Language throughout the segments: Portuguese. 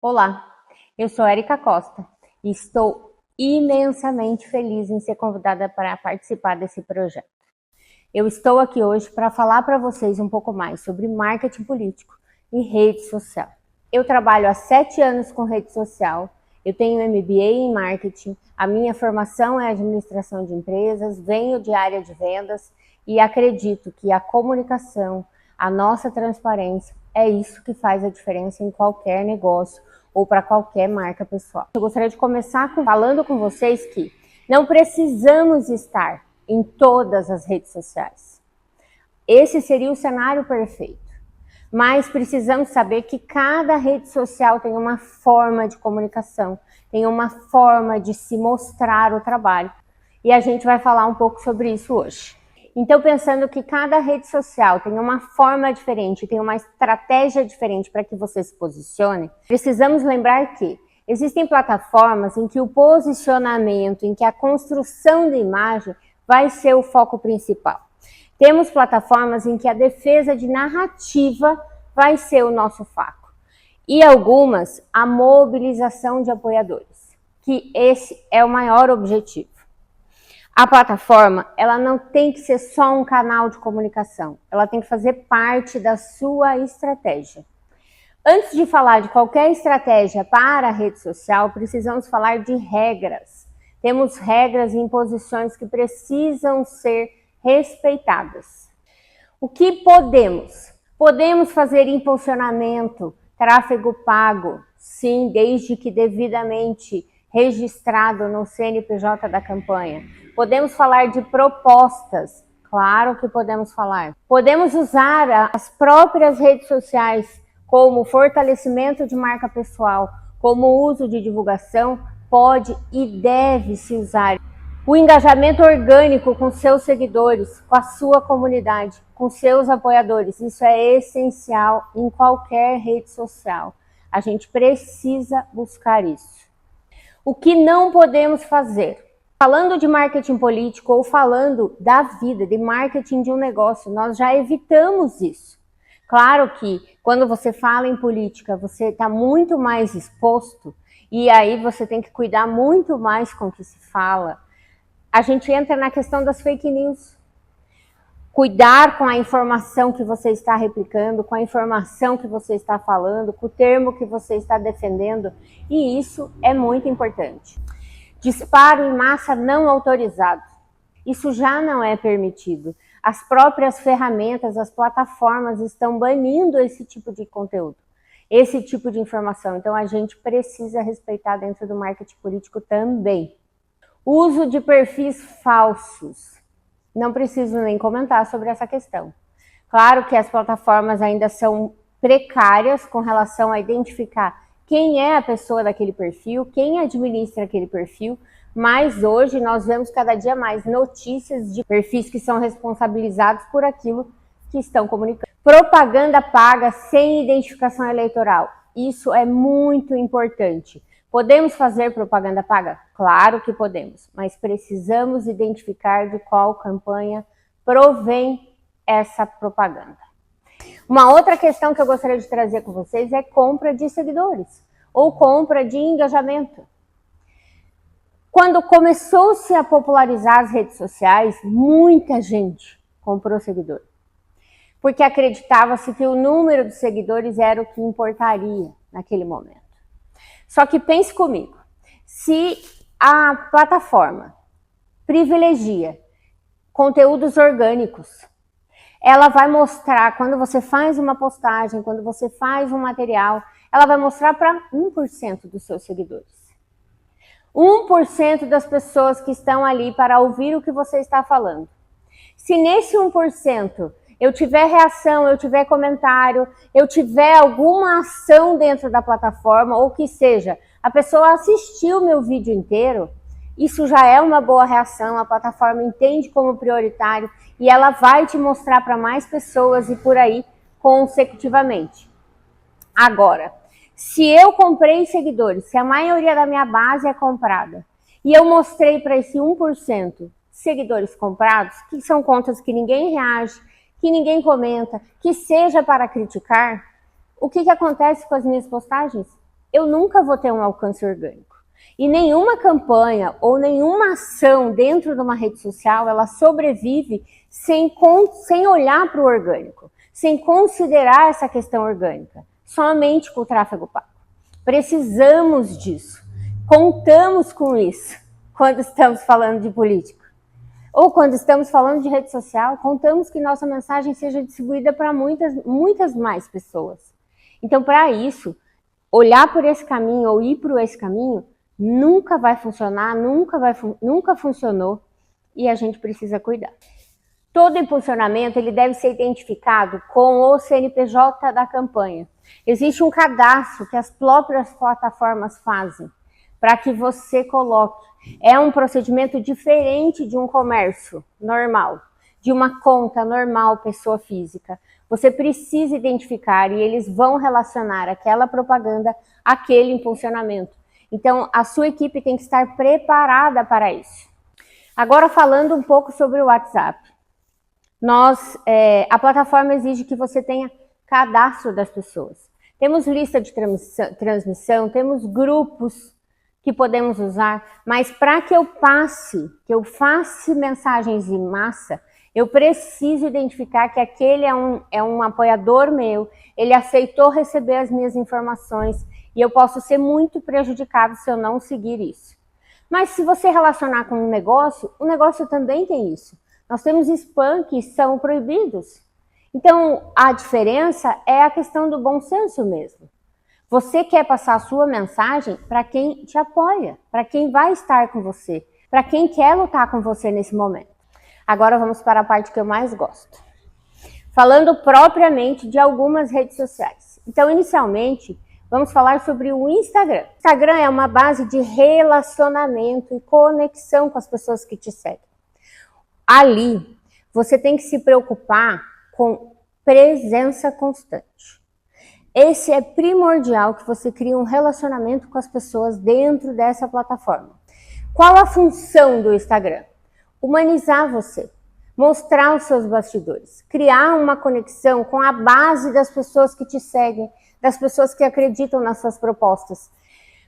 Olá, eu sou Erika Costa e estou imensamente feliz em ser convidada para participar desse projeto. Eu estou aqui hoje para falar para vocês um pouco mais sobre marketing político e rede social. Eu trabalho há 7 anos com rede social, eu tenho MBA em marketing, a minha formação é administração de empresas, venho de área de vendas e acredito que a comunicação, a nossa transparência, é isso que faz a diferença em qualquer negócio ou para qualquer marca pessoal. Eu gostaria de começar falando com vocês que não precisamos estar em todas as redes sociais. Esse seria o cenário perfeito. Mas precisamos saber que cada rede social tem uma forma de comunicação, tem uma forma de se mostrar o trabalho. E a gente vai falar um pouco sobre isso hoje. Então, pensando que cada rede social tem uma forma diferente, tem uma estratégia diferente para que você se posicione, precisamos lembrar que existem plataformas em que o posicionamento, em que a construção da imagem vai ser o foco principal. Temos plataformas em que a defesa de narrativa vai ser o nosso foco. E algumas, a mobilização de apoiadores, que esse é o maior objetivo. A plataforma, ela não tem que ser só um canal de comunicação, ela tem que fazer parte da sua estratégia. Antes de falar de qualquer estratégia para a rede social, precisamos falar de regras. Temos regras e imposições que precisam ser respeitadas. O que podemos? Podemos fazer impulsionamento, tráfego pago, sim, desde que devidamente registrado no CNPJ da campanha. Podemos falar de propostas, claro que podemos falar. Podemos usar as próprias redes sociais como fortalecimento de marca pessoal, como uso de divulgação, pode e deve se usar. O engajamento orgânico com seus seguidores, com a sua comunidade, com seus apoiadores, isso é essencial em qualquer rede social. A gente precisa buscar isso. O que não podemos fazer? Falando de marketing político ou falando da vida, de marketing de um negócio, nós já evitamos isso. Claro que quando você fala em política, você está muito mais exposto e aí você tem que cuidar muito mais com o que se fala. A gente entra na questão das fake news. Cuidar com a informação que você está replicando, com a informação que você está falando, com o termo que você está defendendo, e isso é muito importante. Disparo em massa não autorizado. Isso já não é permitido. As próprias ferramentas, as plataformas estão banindo esse tipo de conteúdo, esse tipo de informação. Então a gente precisa respeitar dentro do marketing político também. Uso de perfis falsos. Não preciso nem comentar sobre essa questão. Claro que as plataformas ainda são precárias com relação a identificar quem é a pessoa daquele perfil, quem administra aquele perfil, mas hoje nós vemos cada dia mais notícias de perfis que são responsabilizados por aquilo que estão comunicando. Propaganda paga sem identificação eleitoral. Isso é muito importante. Podemos fazer propaganda paga? Claro que podemos, mas precisamos identificar de qual campanha provém essa propaganda. Uma outra questão que eu gostaria de trazer com vocês é compra de seguidores ou compra de engajamento. Quando começou-se a popularizar as redes sociais, muita gente comprou seguidor, porque acreditava-se que o número de seguidores era o que importaria naquele momento. Só que pense comigo, se a plataforma privilegia conteúdos orgânicos, ela vai mostrar, quando você faz uma postagem, quando você faz um material, ela vai mostrar para 1% dos seus seguidores. 1% das pessoas que estão ali para ouvir o que você está falando. Se nesse 1% eu tiver reação, eu tiver comentário, eu tiver alguma ação dentro da plataforma, ou que seja, a pessoa assistiu o meu vídeo inteiro, isso já é uma boa reação, a plataforma entende como prioritário e ela vai te mostrar para mais pessoas e por aí consecutivamente. Agora, se eu comprei seguidores, se a maioria da minha base é comprada, e eu mostrei para esse 1% seguidores comprados, que são contas que ninguém reage, que ninguém comenta, que seja para criticar, o que acontece com as minhas postagens? eu nunca vou ter um alcance orgânico. E nenhuma campanha ou nenhuma ação dentro de uma rede social, ela sobrevive sem olhar para o orgânico, sem considerar essa questão orgânica, somente com o tráfego pago. Precisamos disso, contamos com isso quando estamos falando de política. Ou quando estamos falando de rede social, contamos que nossa mensagem seja distribuída para muitas mais pessoas. Então, para isso, olhar por esse caminho ou ir por esse caminho nunca vai funcionar, nunca funcionou e a gente precisa cuidar. Todo impulsionamento ele deve ser identificado com o CNPJ da campanha. Existe um cadastro que as próprias plataformas fazem para que você coloque. É um procedimento diferente de um comércio normal, de uma conta normal, pessoa física. Você precisa identificar e eles vão relacionar aquela propaganda àquele impulsionamento. Então, a sua equipe tem que estar preparada para isso. Agora, falando um pouco sobre o WhatsApp. A plataforma exige que você tenha cadastro das pessoas. Temos lista de transmissão, temos grupos que podemos usar, mas para que eu faça mensagens em massa, eu preciso identificar que aquele é um apoiador meu, ele aceitou receber as minhas informações e eu posso ser muito prejudicado se eu não seguir isso. Mas se você relacionar com um negócio, o negócio também tem isso. Nós temos spam que são proibidos. Então, a diferença é a questão do bom senso mesmo. Você quer passar a sua mensagem para quem te apoia, para quem vai estar com você, para quem quer lutar com você nesse momento. Agora vamos para a parte que eu mais gosto. Falando propriamente de algumas redes sociais. Então, inicialmente, vamos falar sobre o Instagram. O Instagram é uma base de relacionamento e conexão com as pessoas que te seguem. Ali, você tem que se preocupar com presença constante. Esse é primordial que você crie um relacionamento com as pessoas dentro dessa plataforma. Qual a função do Instagram? Humanizar você, mostrar os seus bastidores, criar uma conexão com a base das pessoas que te seguem, das pessoas que acreditam nas suas propostas.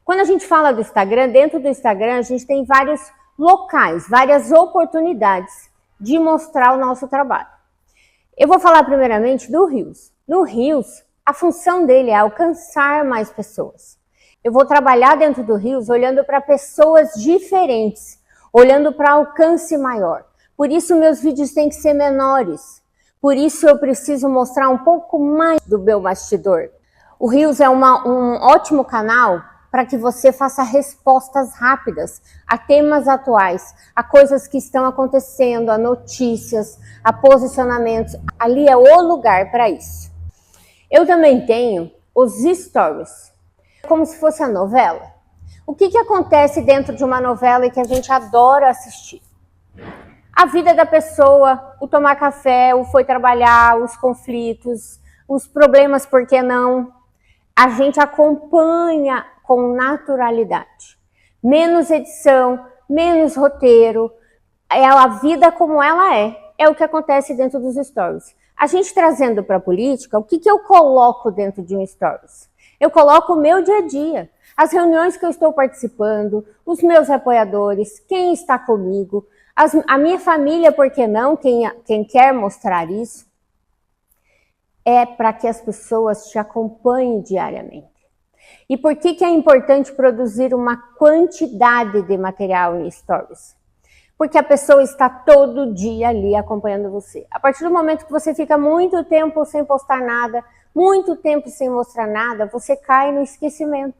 Quando a gente fala do Instagram, dentro do Instagram a gente tem vários locais, várias oportunidades de mostrar o nosso trabalho. Eu vou falar primeiramente do Reels. No Reels, a função dele é alcançar mais pessoas. Eu vou trabalhar dentro do Reels olhando para pessoas diferentes, olhando para alcance maior. Por isso meus vídeos têm que ser menores. Por isso eu preciso mostrar um pouco mais do meu bastidor. O Reels é um ótimo canal para que você faça respostas rápidas a temas atuais, a coisas que estão acontecendo, a notícias, a posicionamentos. Ali é o lugar para isso. Eu também tenho os stories, como se fosse a novela. O que acontece dentro de uma novela e que a gente adora assistir? A vida da pessoa, o tomar café, o foi trabalhar, os conflitos, os problemas, por que não? A gente acompanha com naturalidade. Menos edição, menos roteiro, é a vida como ela é o que acontece dentro dos stories. A gente trazendo para a política, o que eu coloco dentro de um stories? Eu coloco o meu dia a dia, as reuniões que eu estou participando, os meus apoiadores, quem está comigo, a minha família, por que não, quem quer mostrar isso, é para que as pessoas te acompanhem diariamente. E por que é importante produzir uma quantidade de material em stories? Porque a pessoa está todo dia ali acompanhando você. A partir do momento que você fica muito tempo sem postar nada, muito tempo sem mostrar nada, você cai no esquecimento.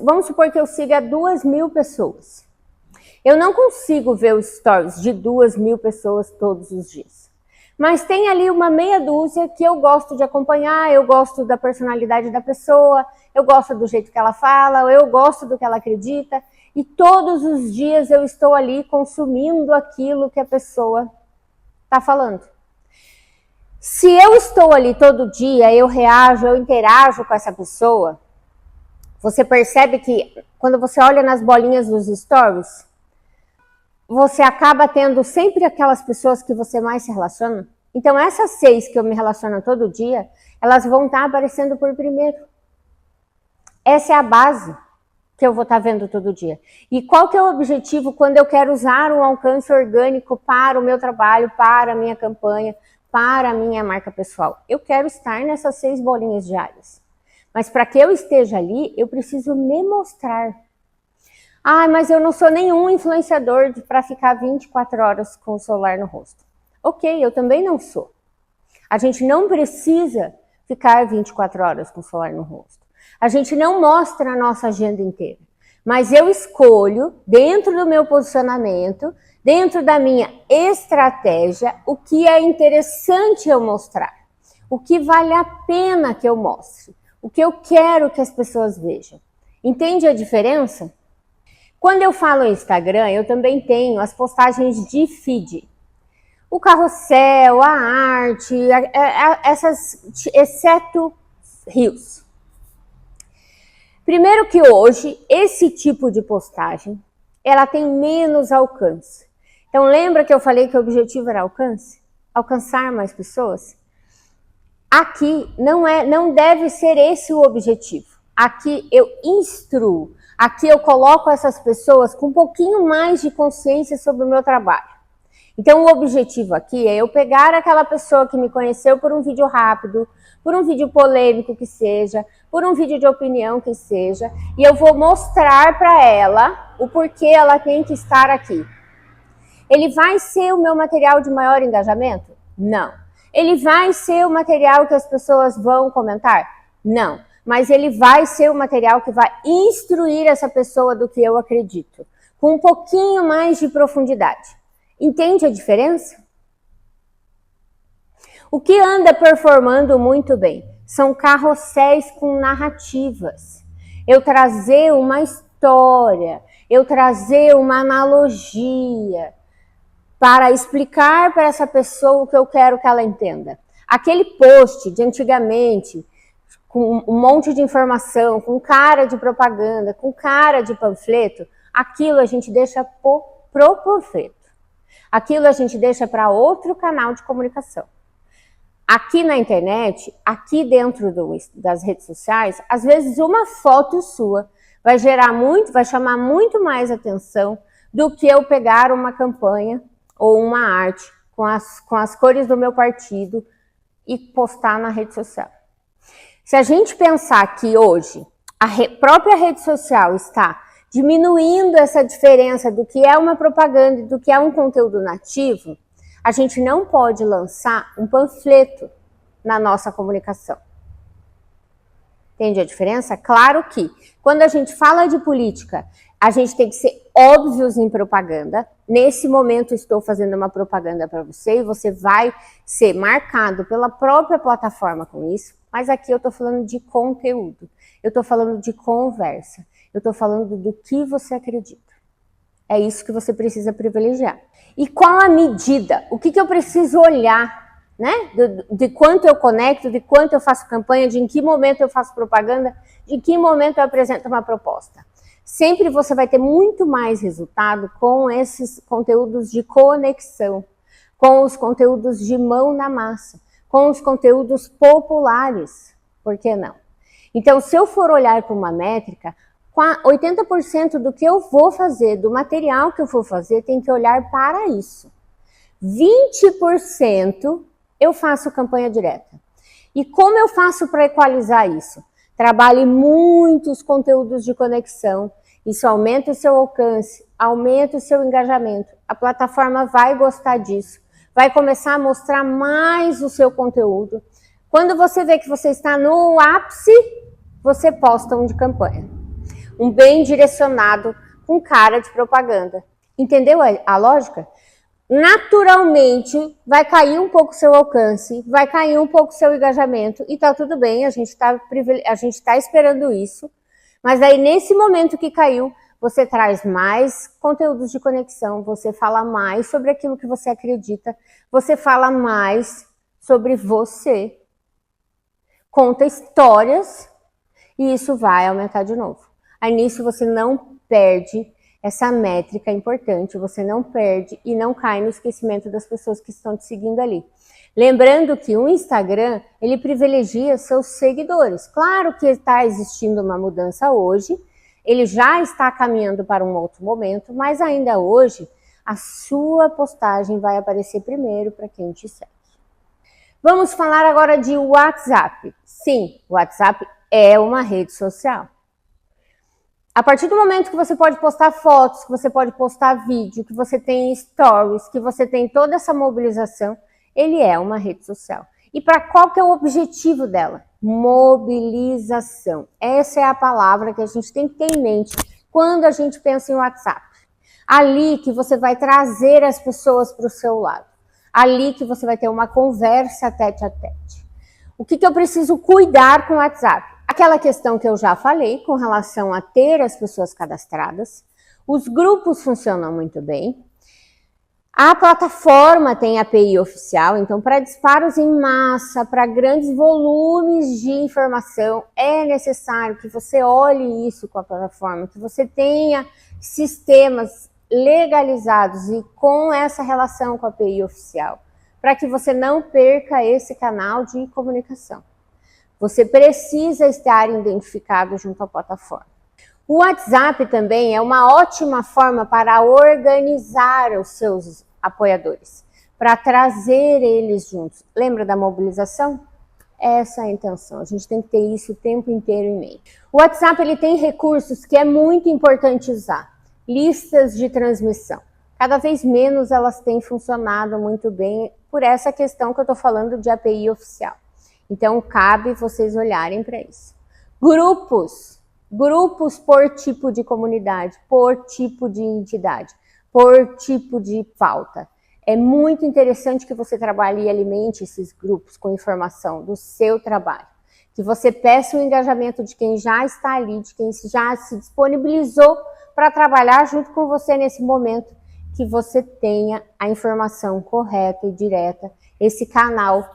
Vamos supor que eu siga 2.000 pessoas. Eu não consigo ver os stories de 2.000 pessoas todos os dias. Mas tem ali uma meia dúzia que eu gosto de acompanhar, eu gosto da personalidade da pessoa, eu gosto do jeito que ela fala, eu gosto do que ela acredita. E todos os dias eu estou ali consumindo aquilo que a pessoa está falando. Se eu estou ali todo dia, eu reajo, eu interajo com essa pessoa, você percebe que quando você olha nas bolinhas dos stories, você acaba tendo sempre aquelas pessoas que você mais se relaciona. Então essas 6 que eu me relaciono todo dia, elas vão estar aparecendo por primeiro. Essa é a base que eu vou estar vendo todo dia. E qual que é o objetivo quando eu quero usar um alcance orgânico para o meu trabalho, para a minha campanha, para a minha marca pessoal? Eu quero estar nessas 6 bolinhas diárias. Mas para que eu esteja ali, eu preciso me mostrar. Ah, mas eu não sou nenhum influenciador para ficar 24 horas com o celular no rosto. Ok, eu também não sou. A gente não precisa ficar 24 horas com o celular no rosto. A gente não mostra a nossa agenda inteira. Mas eu escolho, dentro do meu posicionamento, dentro da minha estratégia, o que é interessante eu mostrar. O que vale a pena que eu mostre. O que eu quero que as pessoas vejam. Entende a diferença? Quando eu falo Instagram, eu também tenho as postagens de feed. O carrossel, a arte, essas, exceto Reels. Primeiro que hoje, esse tipo de postagem, ela tem menos alcance. Então lembra que eu falei que o objetivo era alcance? Alcançar mais pessoas? Aqui não deve ser esse o objetivo. Aqui eu instruo, aqui eu coloco essas pessoas com um pouquinho mais de consciência sobre o meu trabalho. Então o objetivo aqui é eu pegar aquela pessoa que me conheceu por um vídeo rápido, por um vídeo polêmico que seja, por um vídeo de opinião que seja, e eu vou mostrar para ela o porquê ela tem que estar aqui. Ele vai ser o meu material de maior engajamento? Não. Ele vai ser o material que as pessoas vão comentar? Não. Mas ele vai ser o material que vai instruir essa pessoa do que eu acredito, com um pouquinho mais de profundidade. Entende a diferença? O que anda performando muito bem são carrosséis com narrativas. Eu trazer uma história, eu trazer uma analogia para explicar para essa pessoa o que eu quero que ela entenda. Aquele post de antigamente, com um monte de informação, com cara de propaganda, com cara de panfleto, aquilo a gente deixa pro panfleto. Aquilo a gente deixa para outro canal de comunicação. Aqui na internet, aqui dentro das redes sociais, às vezes uma foto sua vai chamar muito mais atenção do que eu pegar uma campanha ou uma arte com as cores do meu partido e postar na rede social. Se a gente pensar que hoje a própria rede social está diminuindo essa diferença do que é uma propaganda e do que é um conteúdo nativo, a gente não pode lançar um panfleto na nossa comunicação. Entende a diferença? Claro que quando a gente fala de política, a gente tem que ser óbvios em propaganda. Nesse momento estou fazendo uma propaganda para você e você vai ser marcado pela própria plataforma com isso. Mas aqui eu estou falando de conteúdo, eu estou falando de conversa, eu estou falando do que você acredita. É isso que você precisa privilegiar. E qual a medida? O que eu preciso olhar? Né? De quanto eu conecto, de quanto eu faço campanha, de em que momento eu faço propaganda, de que momento eu apresento uma proposta. Sempre você vai ter muito mais resultado com esses conteúdos de conexão, com os conteúdos de mão na massa, com os conteúdos populares. Por que não? Então, se eu for olhar para uma métrica, 80% do que eu vou fazer, do material que eu vou fazer, tem que olhar para isso. 20% eu faço campanha direta. E como eu faço para equalizar isso? Trabalhe muitos conteúdos de conexão. Isso aumenta o seu alcance, aumenta o seu engajamento. A plataforma vai gostar disso. Vai começar a mostrar mais o seu conteúdo. Quando você vê que você está no ápice, você posta um de campanha. Um bem direcionado, com cara de propaganda. Entendeu a lógica? Naturalmente vai cair um pouco o seu alcance, vai cair um pouco o seu engajamento e tá tudo bem, a gente tá esperando isso, mas aí nesse momento que caiu, você traz mais conteúdos de conexão, você fala mais sobre aquilo que você acredita, você fala mais sobre você, conta histórias e isso vai aumentar de novo. Aí nisso você não perde essa métrica importante, você não perde e não cai no esquecimento das pessoas que estão te seguindo ali. Lembrando que o Instagram, ele privilegia seus seguidores. Claro que está existindo uma mudança hoje, ele já está caminhando para um outro momento, mas ainda hoje a sua postagem vai aparecer primeiro para quem te segue. Vamos falar agora de WhatsApp. Sim, o WhatsApp é uma rede social. A partir do momento que você pode postar fotos, que você pode postar vídeo, que você tem stories, que você tem toda essa mobilização, ele é uma rede social. E para qual que é o objetivo dela? Mobilização. Essa é a palavra que a gente tem que ter em mente quando a gente pensa em WhatsApp. Ali que você vai trazer as pessoas para o seu lado. Ali que você vai ter uma conversa tete a tete. O que eu preciso cuidar com o WhatsApp? Aquela questão que eu já falei com relação a ter as pessoas cadastradas. Os grupos funcionam muito bem. A plataforma tem API oficial, então para disparos em massa, para grandes volumes de informação, é necessário que você olhe isso com a plataforma, que você tenha sistemas legalizados e com essa relação com a API oficial, para que você não perca esse canal de comunicação. Você precisa estar identificado junto à plataforma. O WhatsApp também é uma ótima forma para organizar os seus apoiadores, para trazer eles juntos. Lembra da mobilização? Essa é a intenção. A gente tem que ter isso o tempo inteiro em mente. O WhatsApp ele tem recursos que é muito importante usar. Listas de transmissão. Cada vez menos elas têm funcionado muito bem por essa questão que eu estou falando de API oficial. Então, cabe vocês olharem para isso. Grupos por tipo de comunidade, por tipo de entidade, por tipo de pauta. É muito interessante que você trabalhe e alimente esses grupos com informação do seu trabalho. Que você peça o engajamento de quem já está ali, de quem já se disponibilizou para trabalhar junto com você nesse momento, que você tenha a informação correta e direta, esse canal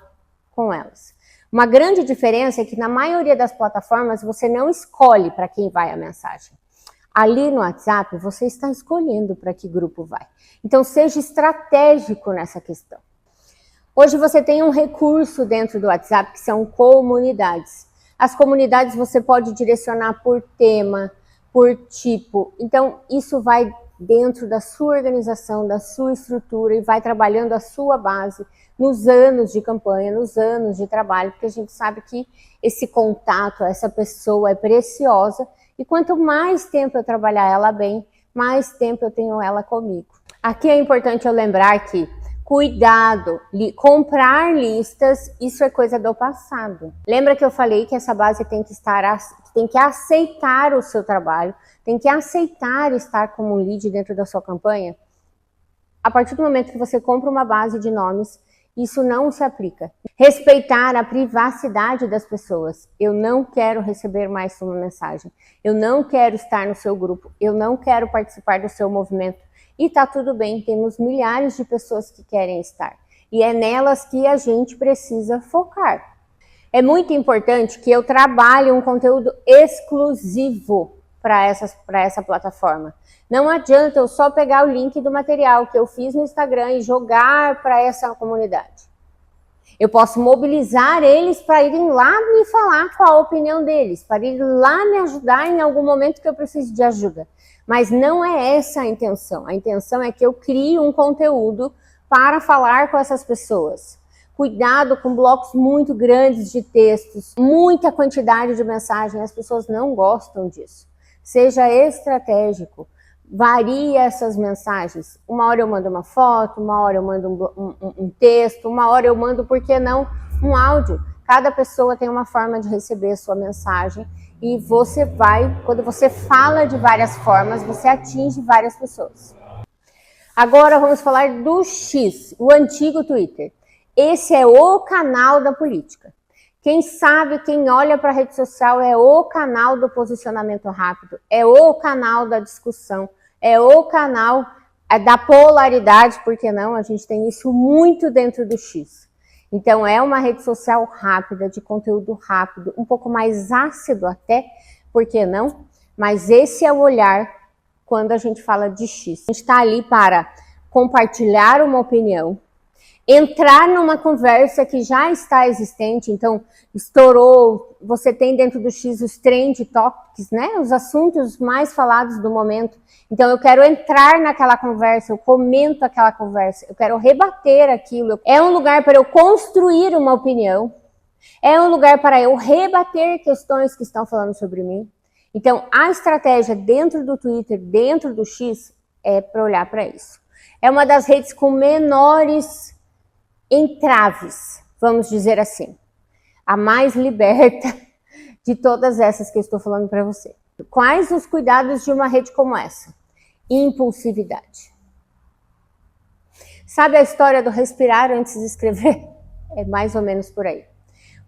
com elas. Uma grande diferença é que na maioria das plataformas você não escolhe para quem vai a mensagem. Ali no WhatsApp você está escolhendo para que grupo vai. Então seja estratégico nessa questão. Hoje você tem um recurso dentro do WhatsApp que são comunidades. As comunidades você pode direcionar por tema, por tipo. Então isso vai dentro da sua organização, da sua estrutura e vai trabalhando a sua base nos anos de campanha, nos anos de trabalho, porque a gente sabe que esse contato, essa pessoa é preciosa e quanto mais tempo eu trabalhar ela bem, mais tempo eu tenho ela comigo. Aqui é importante eu lembrar que cuidado, comprar listas, isso é coisa do passado. Lembra que eu falei que essa base tem que aceitar o seu trabalho, tem que aceitar estar como lead dentro da sua campanha? A partir do momento que você compra uma base de nomes, isso não se aplica. Respeitar a privacidade das pessoas. Eu não quero receber mais sua mensagem. Eu não quero estar no seu grupo. Eu não quero participar do seu movimento. E tá tudo bem, temos milhares de pessoas que querem estar. E é nelas que a gente precisa focar. É muito importante que eu trabalhe um conteúdo exclusivo para essa plataforma. Não adianta eu só pegar o link do material que eu fiz no Instagram e jogar para essa comunidade. Eu posso mobilizar eles para irem lá me falar qual a opinião deles, para ir lá me ajudar em algum momento que eu preciso de ajuda. Mas não é essa a intenção. A intenção é que eu crie um conteúdo para falar com essas pessoas. Cuidado com blocos muito grandes de textos, muita quantidade de mensagem, as pessoas não gostam disso. Seja estratégico, varie essas mensagens. Uma hora eu mando uma foto, uma hora eu mando um texto, uma hora eu mando, por que não, um áudio. Cada pessoa tem uma forma de receber a sua mensagem e você quando você fala de várias formas, você atinge várias pessoas. Agora vamos falar do X, o antigo Twitter. Esse é o canal da política. Quem sabe, quem olha para a rede social é o canal do posicionamento rápido, é o canal da discussão, é o canal da polaridade, porque não? A gente tem isso muito dentro do X. Então é uma rede social rápida, de conteúdo rápido, um pouco mais ácido até, por que não? Mas esse é o olhar quando a gente fala de X. A gente está ali para compartilhar uma opinião, entrar numa conversa que já está existente, então estourou, você tem dentro do X os trend topics, né? Os assuntos mais falados do momento. Então eu quero entrar naquela conversa, eu comento aquela conversa, eu quero rebater aquilo. É um lugar para eu construir uma opinião, é um lugar para eu rebater questões que estão falando sobre mim. Então a estratégia dentro do Twitter, dentro do X, é para olhar para isso. É uma das redes com menores entraves, vamos dizer assim. A mais liberta de todas essas que eu estou falando para você. Quais os cuidados de uma rede como essa? Impulsividade. Sabe a história do respirar antes de escrever? É mais ou menos por aí.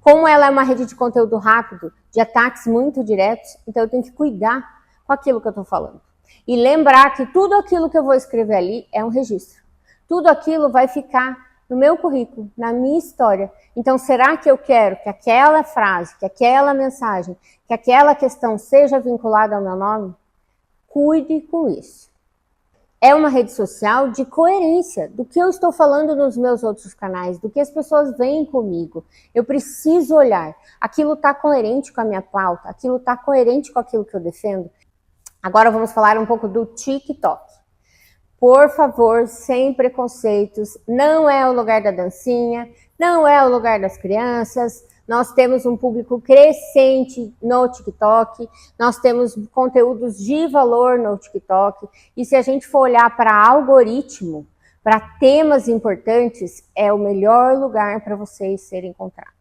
Como ela é uma rede de conteúdo rápido, de ataques muito diretos, então eu tenho que cuidar com aquilo que eu estou falando. E lembrar que tudo aquilo que eu vou escrever ali é um registro. Tudo aquilo vai ficar no meu currículo, na minha história. Então, será que eu quero que aquela frase, que aquela mensagem, que aquela questão seja vinculada ao meu nome? Cuide com isso. É uma rede social de coerência do que eu estou falando nos meus outros canais, do que as pessoas veem comigo. Eu preciso olhar. Aquilo está coerente com a minha pauta, aquilo está coerente com aquilo que eu defendo. Agora vamos falar um pouco do TikTok. Por favor, sem preconceitos, não é o lugar da dancinha, não é o lugar das crianças. Nós temos um público crescente no TikTok, nós temos conteúdos de valor no TikTok, e se a gente for olhar para algoritmo, para temas importantes, é o melhor lugar para vocês serem encontrados.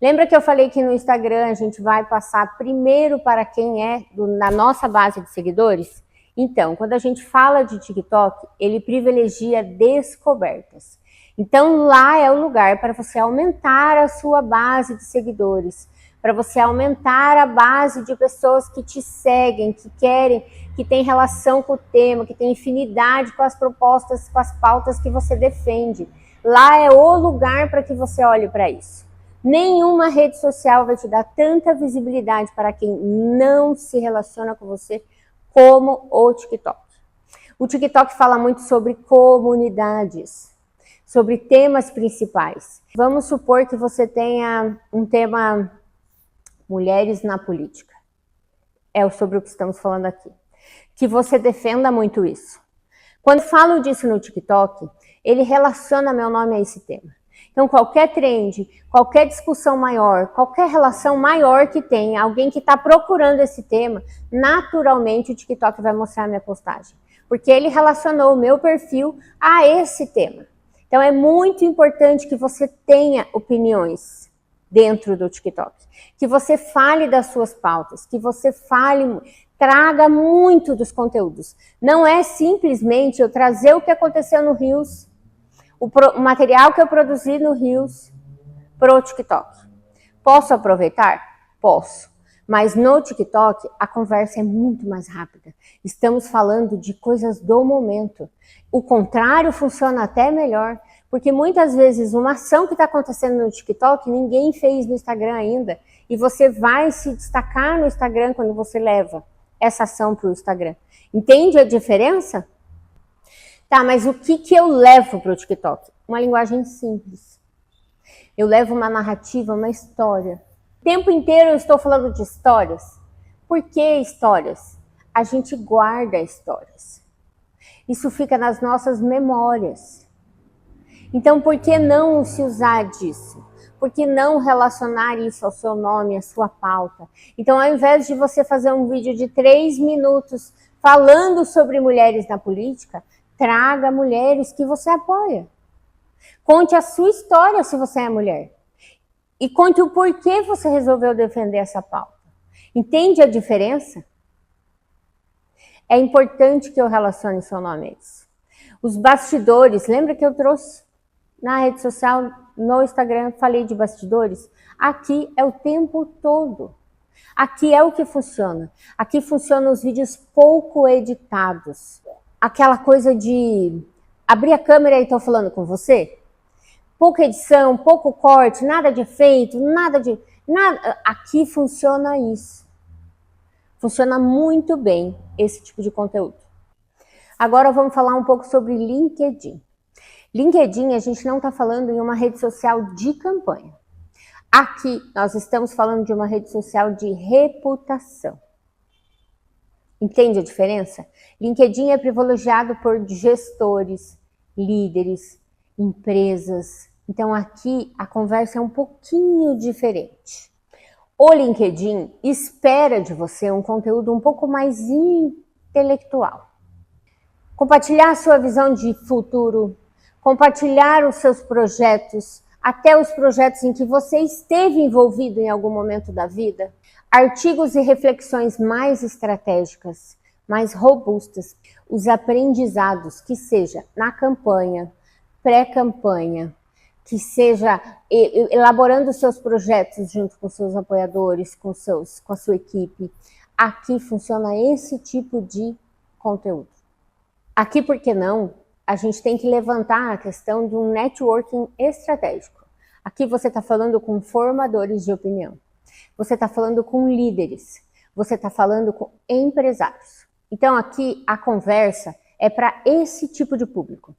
Lembra que eu falei que no Instagram a gente vai passar primeiro para quem é da nossa base de seguidores? Então, quando a gente fala de TikTok, ele privilegia descobertas. Então, lá é o lugar para você aumentar a sua base de seguidores, para você aumentar a base de pessoas que te seguem, que querem, que tem relação com o tema, que tem afinidade com as propostas, com as pautas que você defende. Lá é o lugar para que você olhe para isso. Nenhuma rede social vai te dar tanta visibilidade para quem não se relaciona com você como o TikTok. O TikTok fala muito sobre comunidades, sobre temas principais. Vamos supor que você tenha um tema mulheres na política. É sobre o que estamos falando aqui. Que você defenda muito isso. Quando falo disso no TikTok, ele relaciona meu nome a esse tema. Então, qualquer trend, qualquer discussão maior, qualquer relação maior que tenha, alguém que está procurando esse tema, naturalmente o TikTok vai mostrar a minha postagem. Porque ele relacionou o meu perfil a esse tema. Então, é muito importante que você tenha opiniões dentro do TikTok. Que você fale das suas pautas, que você traga muito dos conteúdos. Não é simplesmente eu trazer o que aconteceu no Reels, o material que eu produzi no Reels pro TikTok. Posso aproveitar? Posso. Mas no TikTok a conversa é muito mais rápida. Estamos falando de coisas do momento. O contrário funciona até melhor, porque muitas vezes uma ação que está acontecendo no TikTok ninguém fez no Instagram ainda, e você vai se destacar no Instagram quando você leva essa ação para o Instagram. Entende a diferença? Tá, mas o que eu levo para o TikTok? Uma linguagem simples. Eu levo uma narrativa, uma história. O tempo inteiro eu estou falando de histórias. Por que histórias? A gente guarda histórias. Isso fica nas nossas memórias. Então, por que não se usar disso? Por que não relacionar isso ao seu nome, à sua pauta? Então, ao invés de você fazer um vídeo de 3 minutos falando sobre mulheres na política, traga mulheres que você apoia. Conte a sua história se você é mulher. E conte o porquê você resolveu defender essa pauta. Entende a diferença? É importante que eu relacione seu nome a isso. Os bastidores, lembra que eu trouxe na rede social, no Instagram, falei de bastidores? Aqui é o tempo todo. Aqui é o que funciona. Aqui funcionam os vídeos pouco editados. Aquela coisa de abrir a câmera e estou falando com você. Pouca edição, pouco corte, nada de efeito, nada. Aqui funciona isso. Funciona muito bem esse tipo de conteúdo. Agora vamos falar um pouco sobre LinkedIn. LinkedIn, a gente não está falando em uma rede social de campanha. Aqui, nós estamos falando de uma rede social de reputação. Entende a diferença? LinkedIn é privilegiado por gestores, líderes, empresas. Então, aqui, a conversa é um pouquinho diferente. O LinkedIn espera de você um conteúdo um pouco mais intelectual. Compartilhar a sua visão de futuro, compartilhar os seus projetos, até os projetos em que você esteve envolvido em algum momento da vida, artigos e reflexões mais estratégicas, mais robustas, os aprendizados, que seja na campanha, pré-campanha, que seja elaborando seus projetos junto com seus apoiadores, com a sua equipe. Aqui funciona esse tipo de conteúdo. Aqui, por que não? A gente tem que levantar a questão de um networking estratégico. Aqui você está falando com formadores de opinião. Você está falando com líderes. Você está falando com empresários. Então, aqui a conversa é para esse tipo de público.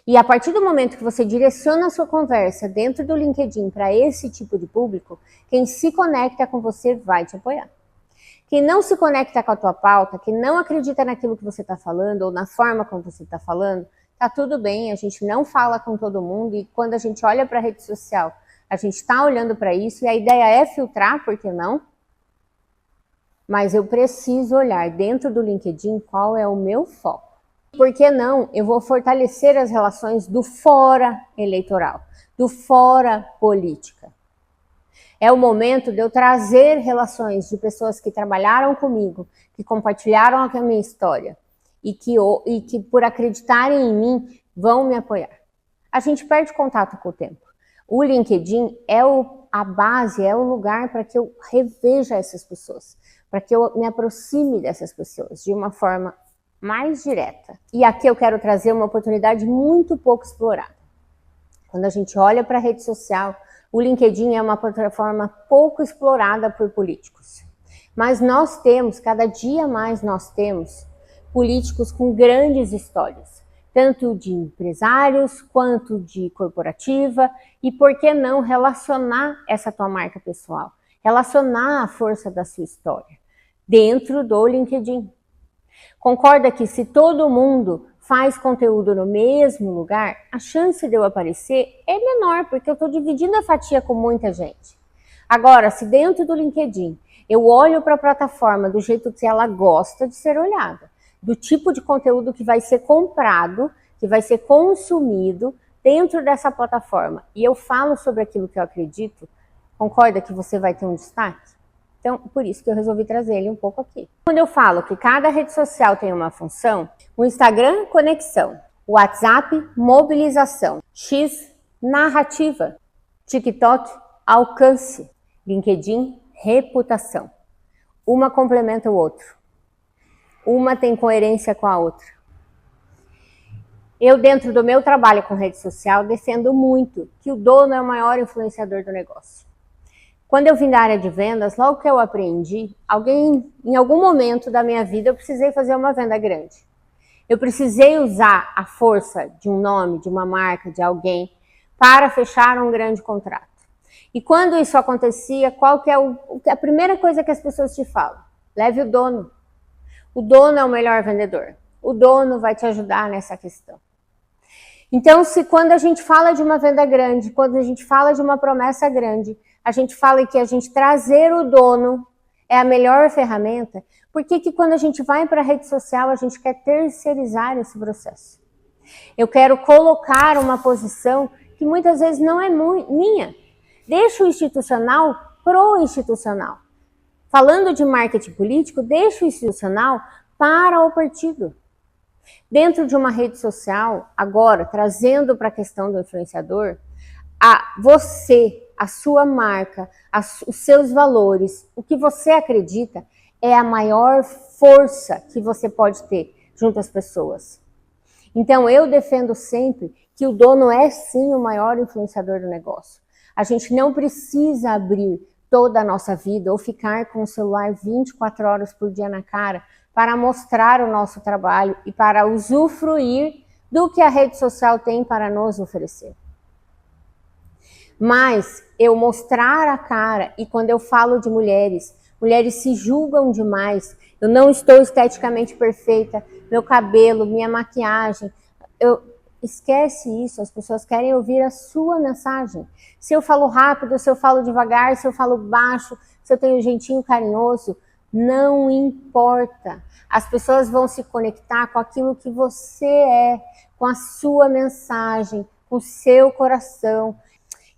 E a partir do momento que você direciona a sua conversa dentro do LinkedIn para esse tipo de público, quem se conecta com você vai te apoiar. Quem não se conecta com a tua pauta, quem não acredita naquilo que você está falando ou na forma como você está falando, tá tudo bem, a gente não fala com todo mundo e quando a gente olha para a rede social, a gente está olhando para isso e a ideia é filtrar, por que não? Mas eu preciso olhar dentro do LinkedIn qual é o meu foco. Por que não? Eu vou fortalecer as relações do fora eleitoral, do fora política. É o momento de eu trazer relações de pessoas que trabalharam comigo, que compartilharam a minha história e que por acreditarem em mim vão me apoiar. A gente perde contato com o tempo. O LinkedIn é a base, é o lugar para que eu reveja essas pessoas, para que eu me aproxime dessas pessoas de uma forma mais direta. E aqui eu quero trazer uma oportunidade muito pouco explorada. Quando a gente olha para a rede social, o LinkedIn é uma plataforma pouco explorada por políticos. Mas nós temos, cada dia mais nós temos, políticos com grandes histórias, tanto de empresários quanto de corporativa, e por que não relacionar essa tua marca pessoal, relacionar a força da sua história dentro do LinkedIn. Concorda que se todo mundo faz conteúdo no mesmo lugar, a chance de eu aparecer é menor, porque eu estou dividindo a fatia com muita gente. Agora, se dentro do LinkedIn eu olho para a plataforma do jeito que ela gosta de ser olhada, do tipo de conteúdo que vai ser comprado, que vai ser consumido dentro dessa plataforma, e eu falo sobre aquilo que eu acredito, concorda que você vai ter um destaque? Então, por isso que eu resolvi trazer ele um pouco aqui. Quando eu falo que cada rede social tem uma função, o Instagram, conexão, o WhatsApp, mobilização, X, narrativa, TikTok, alcance, LinkedIn, reputação. Uma complementa o outro. Uma tem coerência com a outra. Eu, dentro do meu trabalho com rede social, defendo muito que o dono é o maior influenciador do negócio. Quando eu vim da área de vendas, logo que eu aprendi, em algum momento da minha vida, eu precisei fazer uma venda grande. Eu precisei usar a força de um nome, de uma marca, de alguém, para fechar um grande contrato. E quando isso acontecia, qual que é a primeira coisa que as pessoas te falam? Leve o dono. O dono é o melhor vendedor. O dono vai te ajudar nessa questão. Então, quando a gente fala de uma venda grande, quando a gente fala de uma promessa grande, a gente fala que a gente trazer o dono é a melhor ferramenta, por que quando a gente vai para a rede social, a gente quer terceirizar esse processo? Eu quero colocar uma posição que muitas vezes não é minha. Deixa o institucional pro institucional. Falando de marketing político, deixa o institucional para o partido. Dentro de uma rede social, agora, trazendo para a questão do influenciador, a sua marca, os seus valores, o que você acredita é a maior força que você pode ter junto às pessoas. Então, eu defendo sempre que o dono é sim o maior influenciador do negócio. A gente não precisa abrir toda a nossa vida ou ficar com o celular 24 horas por dia na cara para mostrar o nosso trabalho e para usufruir do que a rede social tem para nos oferecer. Mas eu mostrar a cara, e quando eu falo de mulheres, mulheres se julgam demais, eu não estou esteticamente perfeita, meu cabelo, minha maquiagem, esquece isso, as pessoas querem ouvir a sua mensagem. Se eu falo rápido, se eu falo devagar, se eu falo baixo, se eu tenho um jeitinho carinhoso, não importa. As pessoas vão se conectar com aquilo que você é, com a sua mensagem, com o seu coração.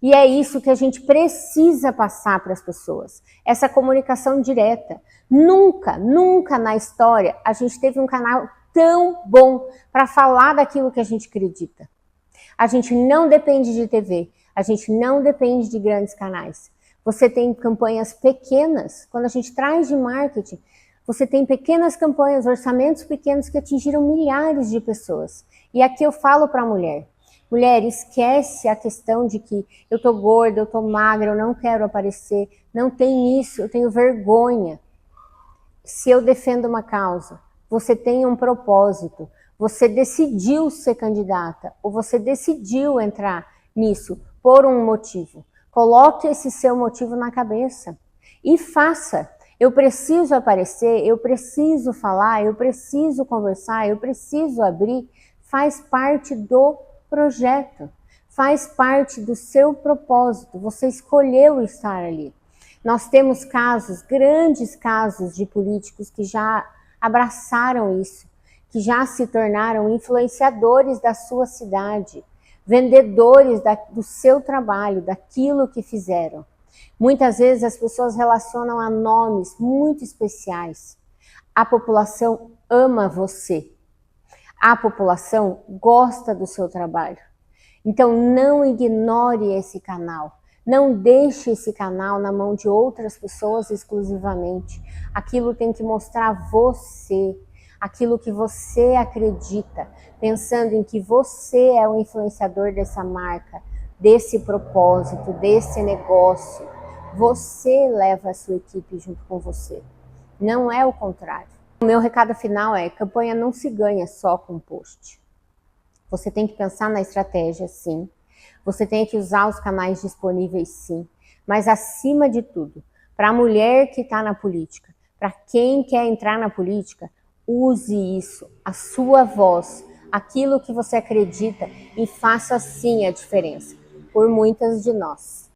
E é isso que a gente precisa passar para as pessoas. Essa comunicação direta. Nunca, nunca na história a gente teve um canal tão bom para falar daquilo que a gente acredita. A gente não depende de TV, a gente não depende de grandes canais. Você tem campanhas pequenas, quando a gente traz de marketing, você tem pequenas campanhas, orçamentos pequenos que atingiram milhares de pessoas. E aqui eu falo para a mulher, mulher, esquece a questão de que eu tô gorda, eu tô magra, eu não quero aparecer, não tem isso, eu tenho vergonha. Se eu defendo uma causa, você tem um propósito, você decidiu ser candidata, ou você decidiu entrar nisso por um motivo. Coloque esse seu motivo na cabeça e faça. Eu preciso aparecer, eu preciso falar, eu preciso conversar, eu preciso abrir. Faz parte do projeto, faz parte do seu propósito, você escolheu estar ali. Nós temos casos, grandes casos de políticos que já abraçaram isso, que já se tornaram influenciadores da sua cidade, vendedores do seu trabalho, daquilo que fizeram. Muitas vezes as pessoas relacionam a nomes muito especiais. A população ama você. A população gosta do seu trabalho. Então não ignore esse canal. Não deixe esse canal na mão de outras pessoas exclusivamente. Aquilo tem que mostrar você, aquilo que você acredita, pensando em que você é o influenciador dessa marca, desse propósito, desse negócio. Você leva a sua equipe junto com você. Não é o contrário. O meu recado final é: campanha não se ganha só com post. Você tem que pensar na estratégia, sim. Você tem que usar os canais disponíveis, sim. Mas, acima de tudo, para a mulher que está na política, para quem quer entrar na política, use isso, a sua voz, aquilo que você acredita, e faça sim a diferença por muitas de nós.